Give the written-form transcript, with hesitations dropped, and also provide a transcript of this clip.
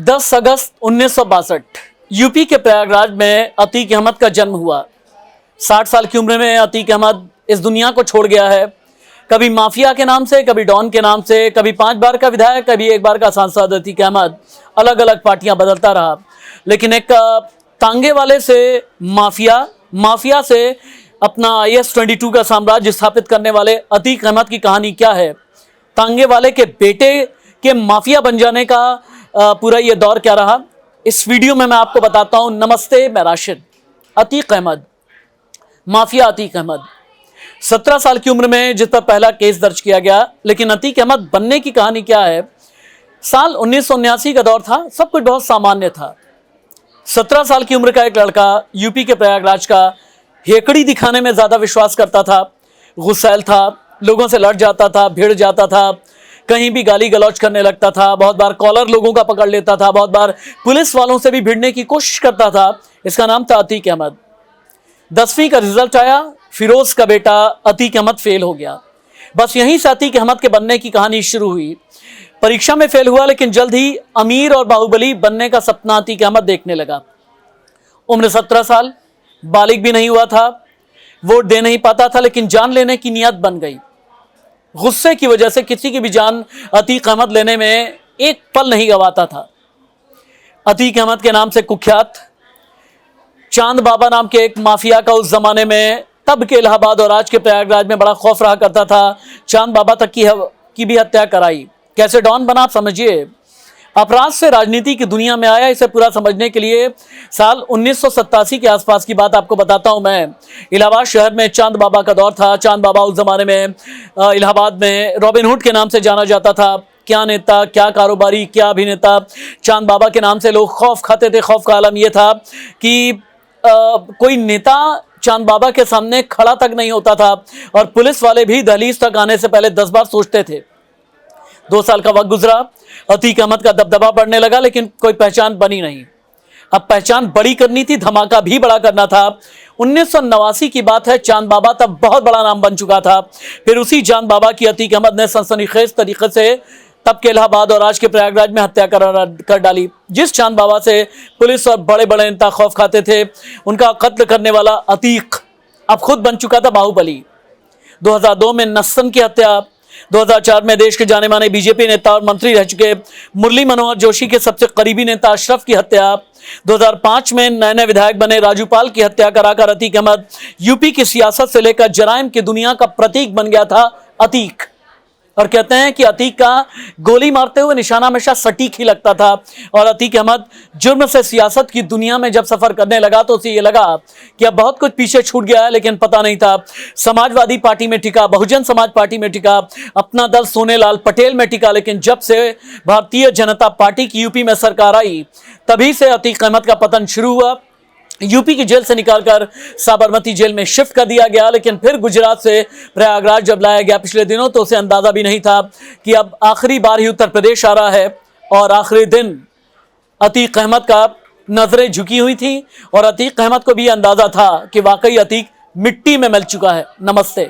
10 अगस्त 1962 UP के प्रयागराज में अतीक अहमद का जन्म हुआ। 60 साल की उम्र में अतीक अहमद इस दुनिया को छोड़ गया है। कभी माफिया के नाम से, कभी डॉन के नाम से, कभी 5 बार का विधायक, कभी 1 बार का सांसद अतीक अहमद अलग अलग पार्टियां बदलता रहा। लेकिन एक तांगे वाले से माफिया से अपना IS-22 का साम्राज्य स्थापित करने वाले अतीक अहमद की कहानी क्या है, तांगे वाले के बेटे के माफिया बन जाने का पूरा ये दौर क्या रहा, इस वीडियो में मैं आपको बताता हूं। नमस्ते, मैं राशिद। अतीक अहमद, माफिया अतीक अहमद 17 साल की उम्र में जिस पर पहला केस दर्ज किया गया। लेकिन अतीक अहमद बनने की कहानी क्या है। साल 1979 का दौर था, सब कुछ बहुत सामान्य था। 17 साल की उम्र का एक लड़का यूपी के प्रयागराज का हेकड़ी दिखाने में ज्यादा विश्वास करता था, गुस्सैल था, लोगों से लड़ जाता था, भिड़ जाता था, कहीं भी गाली गलौज करने लगता था, बहुत बार कॉलर लोगों का पकड़ लेता था, बहुत बार पुलिस वालों से भी भिड़ने की कोशिश करता था। इसका नाम था अतीक अहमद। 10वीं का रिजल्ट आया, फिरोज का बेटा अतीक अहमद फेल हो गया। बस यहीं से अतीक अहमद के बनने की कहानी शुरू हुई। परीक्षा में फेल हुआ, लेकिन जल्द ही अमीर और बाहुबली बनने का सपना अतीक अहमद देखने लगा। उम्र 17 साल, बालिग भी नहीं हुआ था, वोट दे नहीं पाता था, लेकिन जान लेने की नियत बन गई। गुस्से की वजह से किसी की भी जान अतीक अहमद लेने में एक पल नहीं गवाता था। अतीक अहमद के नाम से कुख्यात चांद बाबा नाम के एक माफिया का उस जमाने में, तब के इलाहाबाद और आज के प्रयागराज में बड़ा खौफ रहा करता था। चांद बाबा तक की भी हत्या कराई। कैसे डॉन बना, आप समझिए। अपराध से राजनीति की दुनिया में आया, इसे पूरा समझने के लिए साल 1987 के आसपास की बात आपको बताता हूं मैं। इलाहाबाद शहर में चांद बाबा का दौर था। चांद बाबा उस जमाने में इलाहाबाद में रॉबिन हुड के नाम से जाना जाता था। क्या नेता, क्या कारोबारी, क्या अभिनेता। चांद बाबा के नाम से लोग खौफ खाते थे। खौफ का आलम यह था कि कोई नेता चांद बाबा के सामने खड़ा तक नहीं होता था और पुलिस वाले भी दहलीज तक आने से पहले 10 बार सोचते थे। 2 साल का वक्त गुजरा, अतीक अहमद का दबदबा बढ़ने लगा, लेकिन कोई पहचान बनी नहीं। अब पहचान बड़ी करनी थी, धमाका भी बड़ा करना था। 1989 की बात है, चांद बाबा तब बहुत बड़ा नाम बन चुका था। फिर उसी चांद बाबा की अतीक अहमद ने सनसनीखेज तरीके से तब के इलाहाबाद और आज के प्रयागराज में हत्या कर डाली। जिस चांद बाबा से पुलिस और बड़े बड़े नेता खौफ खाते थे, उनका कत्ल करने वाला अतीक अब खुद बन चुका था बाहुबली। 2002 में नस्सन की हत्या, 2004 में देश के जाने माने बीजेपी नेता और मंत्री रह चुके मुरली मनोहर जोशी के सबसे करीबी नेता अशरफ की हत्या, 2005 में नए विधायक बने राजूपाल की हत्या कराकर अतीक अहमद यूपी की सियासत से लेकर जराइम की दुनिया का प्रतीक बन गया था अतीक। और कहते हैं कि अतीक का गोली मारते हुए निशाना हमेशा सटीक ही लगता था। और अतीक अहमद जुर्म से सियासत की दुनिया में जब सफर करने लगा तो उसे ये लगा कि अब बहुत कुछ पीछे छूट गया है, लेकिन पता नहीं था। समाजवादी पार्टी में टिका, बहुजन समाज पार्टी में टिका, अपना दल सोनेलाल पटेल में टिका, लेकिन जब से भारतीय जनता पार्टी की यूपी में सरकार आई, तभी से अतीक अहमद का पतन शुरू हुआ। यूपी की जेल से निकालकर साबरमती जेल में शिफ्ट कर दिया गया, लेकिन फिर गुजरात से प्रयागराज जब लाया गया पिछले दिनों, तो उसे अंदाजा भी नहीं था कि अब आखिरी बार ही उत्तर प्रदेश आ रहा है। और आखिरी दिन अतीक अहमद का नजरें झुकी हुई थी और अतीक अहमद को भी अंदाजा था कि वाकई अतीक मिट्टी में मिल चुका है। नमस्ते।